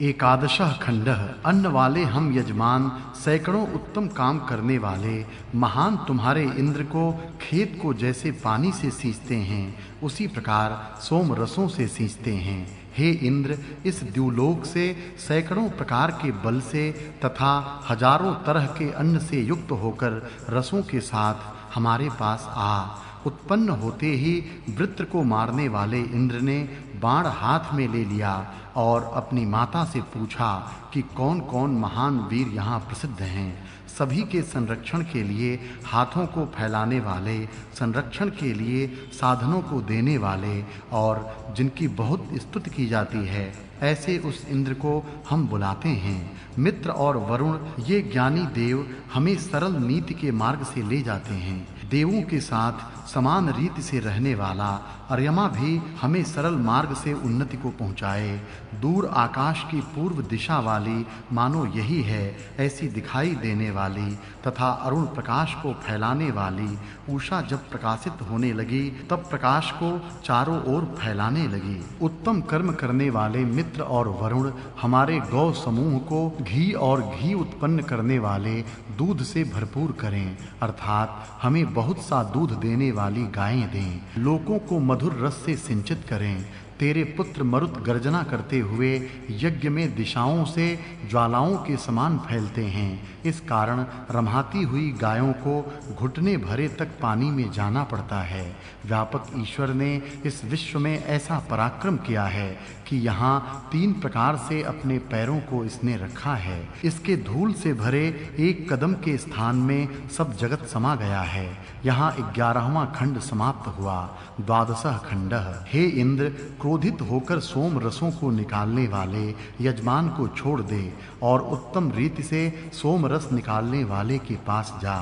एकादशः खंडः। अन्न वाले हम यजमान, सैकड़ों उत्तम काम करने वाले महान तुम्हारे इंद्र को खेत को जैसे पानी से सींचते हैं उसी प्रकार सोम रसों से सींचते हैं। हे इंद्र, इस द्युलोक से सैकड़ों प्रकार के बल से तथा हजारों तरह के अन्न से युक्त होकर रसों के साथ हमारे पास आ। उत्पन्न होते ही वृत्र को मारने वाले इंद्र ने बाण हाथ में ले लिया और अपनी माता से पूछा कि कौन-कौन महान वीर यहाँ प्रसिद्ध हैं। सभी के संरक्षण के लिए हाथों को फैलाने वाले, संरक्षण के लिए साधनों को देने वाले और जिनकी बहुत स्तुति की जाती है, ऐसे उस इंद्र को हम बुलाते हैं। मित्र और वरुण ये ज्ञानी देव हमें सरल नीति के मार्ग से ले जाते हैं। देवों के साथ समान रीति से रहने वाला अर्यमा भी हमें सरल मार्ग से उन्नति को पहुँचाए। दूर आकाश की पूर्व दिशा वाली मानो यही है ऐसी दिखाई देने वाली तथा अरुण प्रकाश को फैलाने वाली उषा जब प्रकाशित होने लगी तब प्रकाश को चारों ओर फैलाने लगी। उत्तम कर्म करने वाले मित्र और वरुण हमारे गौ समूह को घी और घी उत्पन्न करने वाले दूध से भरपूर करें, अर्थात हमें बहुत सा दूध देने वाली गायें दें। लोगों को मधुर रस से सिंचित करें। तेरे पुत्र मरुत गर्जना करते हुए यज्ञ में दिशाओं से ज्वालाओं के समान फैलते हैं। इस कारण रमाती हुई गायों को घुटने भरे तक पानी में जाना पड़ता है। व्यापक ईश्वर ने इस विश्व में ऐसा पराक्रम किया है कि यहाँ 3 प्रकार से अपने पैरों को इसने रखा है। इसके धूल से भरे एक कदम के स्थान में सब जगत समा गया है। यहाँ 11वां खंड समाप्त हुआ। द्वादशः खंडः। हे इंद्र, क्रोधित होकर सोम रसों को निकालने वाले यजमान को छोड़ दे और उत्तम रीति से सोम रस निकालने वाले के पास जा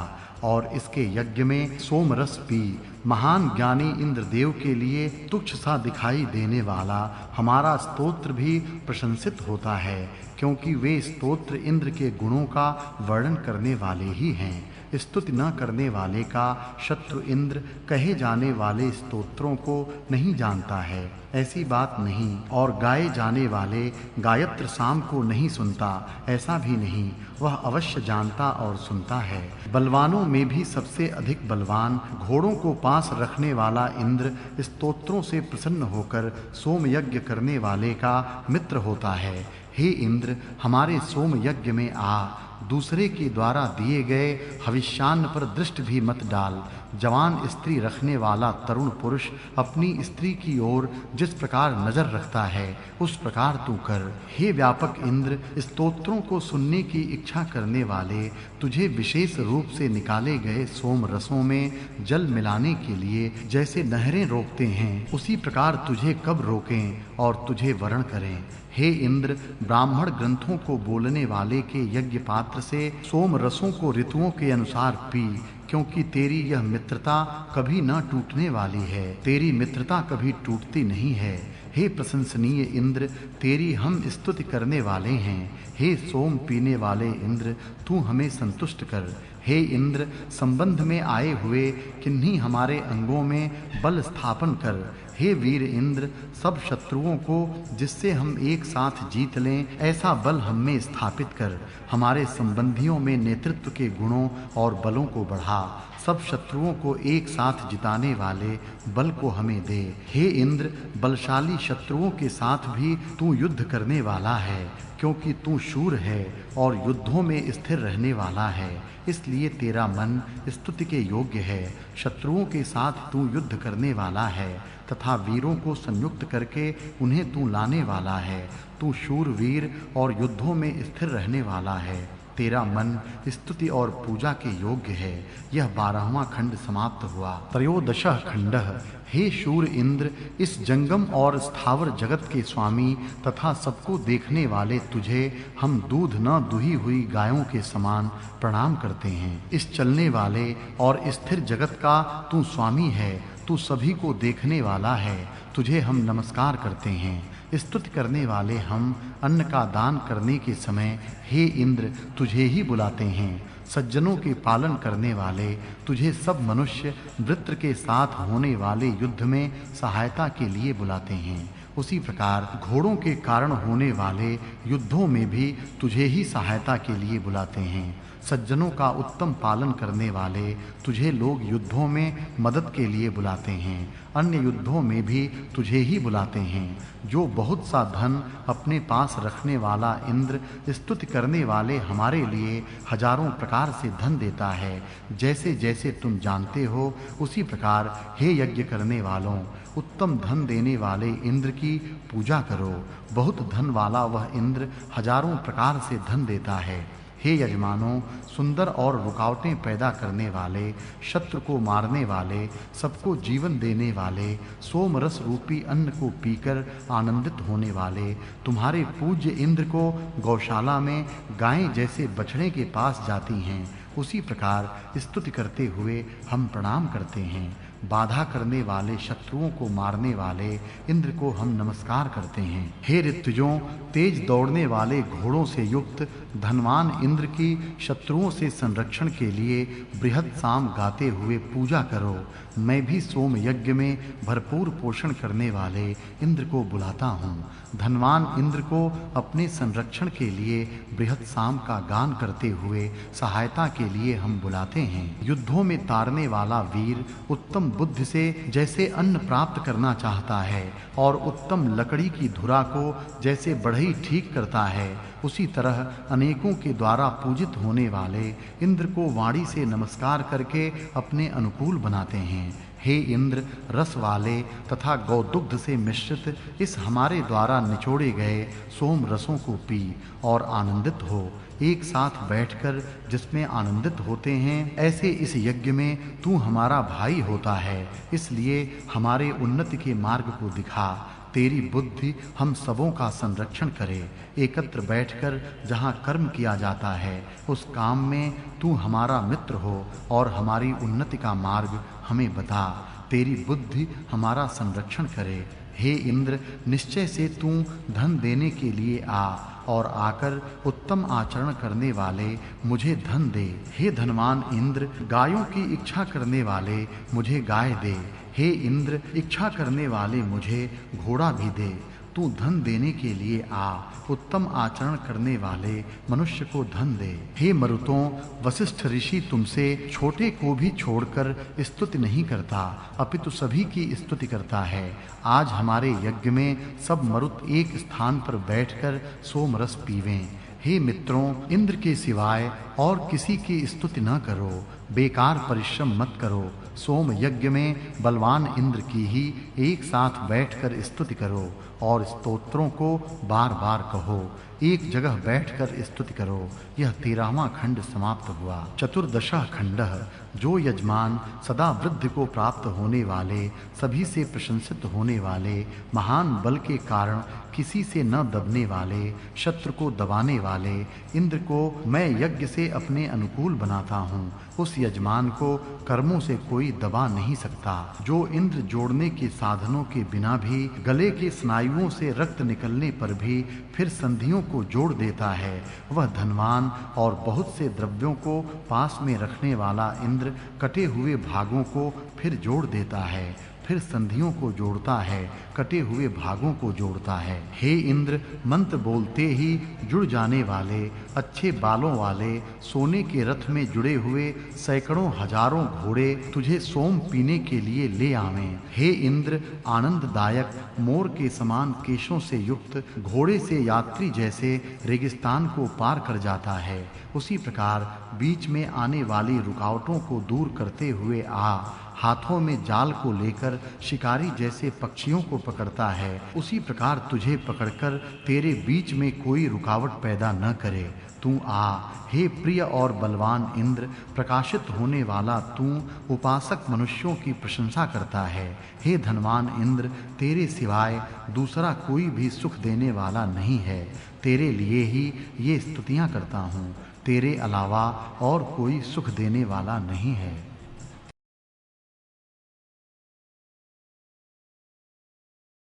और इसके यज्ञ में सोम रस पी। महान ज्ञानी इंद्रदेव के लिए तुच्छ सा दिखाई देने वाला हमारा स्तोत्र भी प्रशंसित होता है, क्योंकि वे स्तोत्र इंद्र के गुणों का वर्णन करने वाले ही हैं। स्तुति न करने वाले का शत्रु इंद्र कहे जाने वाले स्तोत्रों को नहीं जानता है, ऐसी बात नहीं। और गाए जाने वाले गायत्र साम को नहीं सुनता, ऐसा भी नहीं। वह अवश्य जानता और सुनता है। बलवानों में भी सबसे अधिक बलवान घोड़ों को पास रखने वाला इंद्र स्तोत्रों से प्रसन्न होकर सोम यज्ञ करने वाले का मित्र होता है। हे इंद्र, हमारे सोम यज्ञ में आ। दूसरे के द्वारा दिए गए हविष्यान्न पर दृष्टि भी मत डाल। जवान स्त्री रखने वाला तरुण पुरुष अपनी स्त्री की ओर जिस प्रकार नजर रखता है उस प्रकार तू कर। हे व्यापक इंद्र, स्तोत्रों को सुनने की इच्छा करने वाले तुझे विशेष रूप से निकाले गए सोम रसों में जल मिलाने के लिए जैसे नहरें रोकते हैं, उसी प्रकार तुझे कब रोकें और तुझे वरण करें। हे इंद्र, ब्राह्मण ग्रंथों को बोलने वाले के यज्ञ पात्र से सोम रसों को ऋतुओं के अनुसार पी, क्योंकि तेरी यह मित्रता कभी न टूटने वाली है। तेरी मित्रता कभी टूटती नहीं है। हे प्रशंसनीय इंद्र, तेरी हम स्तुति करने वाले हैं। हे सोम पीने वाले इंद्र, तू हमें संतुष्ट कर। हे इंद्र, संबंध में आए हुए किन्हीं हमारे अंगों में बल स्थापन कर। हे वीर इंद्र, सब शत्रुओं को जिससे हम एक साथ जीत लें ऐसा बल हम में स्थापित कर। हमारे संबंधियों में नेतृत्व के गुणों और बलों को बढ़ा। सब शत्रुओं को एक साथ जिताने वाले बल को हमें दे। हे इंद्र, बलशाली शत्रुओं के साथ भी तू युद्ध करने वाला है, क्योंकि तू शूर है और युद्धों में स्थिर रहने वाला है, इसलिए तेरा मन स्तुति के योग्य है। शत्रुओं के साथ तू युद्ध करने वाला है तथा वीरों को संयुक्त करके उन्हें तू लाने वाला है। तू शूरवीर और युद्धों में स्थिर रहने वाला है। तेरा मन स्तुति और पूजा के योग्य है। यह 12वां खंड समाप्त हुआ। त्रयोदशः खंडः। हे शूर इंद्र, इस जंगम और स्थावर जगत के स्वामी तथा सबको देखने वाले तुझे हम दूध न दुही हुई गायों के समान प्रणाम करते हैं। इस चलने वाले और स्थिर जगत का तू स्वामी है। तू सभी को देखने वाला है। तुझे हम नमस्कार करते हैं। स्तुति करने वाले हम अन्न का दान करने के समय हे इंद्र तुझे ही बुलाते हैं। सज्जनों के पालन करने वाले तुझे सब मनुष्य वृत्र के साथ होने वाले युद्ध में सहायता के लिए बुलाते हैं। उसी प्रकार घोड़ों के कारण होने वाले युद्धों में भी तुझे ही सहायता के लिए बुलाते हैं। सज्जनों का उत्तम पालन करने वाले तुझे लोग युद्धों में मदद के लिए बुलाते हैं। अन्य युद्धों में भी तुझे ही बुलाते हैं। जो बहुत सा धन अपने पास रखने वाला इंद्र स्तुति करने वाले हमारे लिए हजारों प्रकार से धन देता है, जैसे जैसे तुम जानते हो उसी प्रकार हे यज्ञ करने वालों, उत्तम धन देने वाले इंद्र की पूजा करो। बहुत धन वाला वह इंद्र हजारों प्रकार से धन देता है। हे यजमानों, सुंदर और रुकावटें पैदा करने वाले, शत्रु को मारने वाले, सबको जीवन देने वाले, सोम रस रूपी अन्न को पीकर आनंदित होने वाले, तुम्हारे पूज्य इंद्र को गौशाला में गायें जैसे बछड़े के पास जाती हैं, उसी प्रकार स्तुति करते हुए हम प्रणाम करते हैं। बाधा करने वाले, शत्रुओं को मारने वाले इंद्र को हम नमस्कार करते हैं। हे ऋतुजों, तेज दौड़ने वाले घोड़ों से युक्त धनवान इंद्र की शत्रुओं से संरक्षण के लिए बृहद साम गाते हुए पूजा करो। मैं भी सोम यज्ञ में भरपूर पोषण करने वाले इंद्र को बुलाता हूँ। धनवान इंद्र को अपने संरक्षण के लिए बृहद साम का गान करते हुए सहायता के लिए हम बुलाते हैं। युद्धों में तारने वाला वीर उत्तम बुद्धि से जैसे अन्न प्राप्त करना चाहता है और उत्तम लकड़ी की धुरा को जैसे बढ़ई ठीक करता है, उसी तरह अनेकों के द्वारा पूजित होने वाले इंद्र को वाणी से नमस्कार करके अपने अनुकूल बनाते हैं। हे इंद्र, रस वाले तथा गौदुग्ध से मिश्रित इस हमारे द्वारा निचोड़े गए सोम रसों को पी और आनंदित हो। एक साथ बैठकर जिसमें आनंदित होते हैं, ऐसे इस यज्ञ में तू हमारा भाई होता है, इसलिए हमारे उन्नति के मार्ग को दिखा। तेरी बुद्धि हम सबों का संरक्षण करे। एकत्र बैठकर जहाँ कर्म किया जाता है, उस काम में तू हमारा मित्र हो और हमारी उन्नति का मार्ग हमें बता। तेरी बुद्धि हमारा संरक्षण करे। हे इंद्र, निश्चय से तू धन देने के लिए आ और आकर उत्तम आचरण करने वाले मुझे धन दे। हे धनवान इंद्र, गायों की इच्छा करने वाले मुझे गाय दे। हे इंद्र, इच्छा करने वाले मुझे घोड़ा भी दे। तू धन देने के लिए आ, उत्तम आचरण करने वाले मनुष्य को धन दे। हे मरुतों, वशिष्ठ ऋषि तुमसे छोटे को भी छोड़कर स्तुति नहीं करता, अपितु सभी की स्तुति करता है। आज हमारे यज्ञ में सब मरुत एक स्थान पर बैठकर सोम रस पीवें। हे मित्रों, इंद्र के सिवाय और किसी की स्तुति न करो, बेकार परिश्रम मत करो। सोम यज्ञ में बलवान इंद्र की ही एक साथ बैठकर स्तुति करो और स्तोत्रों को बार-बार कहो। एक जगह बैठकर स्तुति करो। यह 13वां खंड समाप्त हुआ। चतुर्दशः खंडः। जो यजमान सदा वृद्धि को प्राप्त होने वाले, सभी से प्रशंसित होने वाले, महान बल के कारण किसी से न दबने वाले, शत्रु को दबाने वाले इंद्र को मैं यज्ञ से अपने अनुकूल बनाता हूँ, उस यजमान को कर्मों से कोई दबा नहीं सकता। जो इंद्र जोड़ने के साधनों के बिना भी, गले के स्नायुओं से रक्त निकलने पर भी फिर संधियों को जोड़ देता है, वह धनवान और बहुत से द्रव्यों को पास में रखने वाला इंद्र कटे हुए भागों को फिर जोड़ देता है, फिर संधियों को जोड़ता है, कटे हुए भागों को जोड़ता है। हे इंद्र, मंत्र बोलते ही जुड़ जाने वाले, अच्छे बालों वाले, सोने के रथ में जुड़े हुए सैकड़ों हजारों घोड़े तुझे सोम पीने के लिए ले आवें। हे इंद्र, आनंददायक मोर के समान केशों से युक्त घोड़े से यात्री जैसे रेगिस्तान को पार कर जाता है, उसी प्रकार बीच में आने वाली रुकावटों को दूर करते हुए आ। हाथों में जाल को लेकर शिकारी जैसे पक्षियों को पकड़ता है, उसी प्रकार तुझे पकड़कर तेरे बीच में कोई रुकावट पैदा न करे। तू आ। हे प्रिय और बलवान इंद्र, प्रकाशित होने वाला तू उपासक मनुष्यों की प्रशंसा करता है। हे धनवान इंद्र, तेरे सिवाय दूसरा कोई भी सुख देने वाला नहीं है। तेरे लिए ही ये स्तुतियां करता हूँ, तेरे अलावा और कोई सुख देने वाला नहीं है।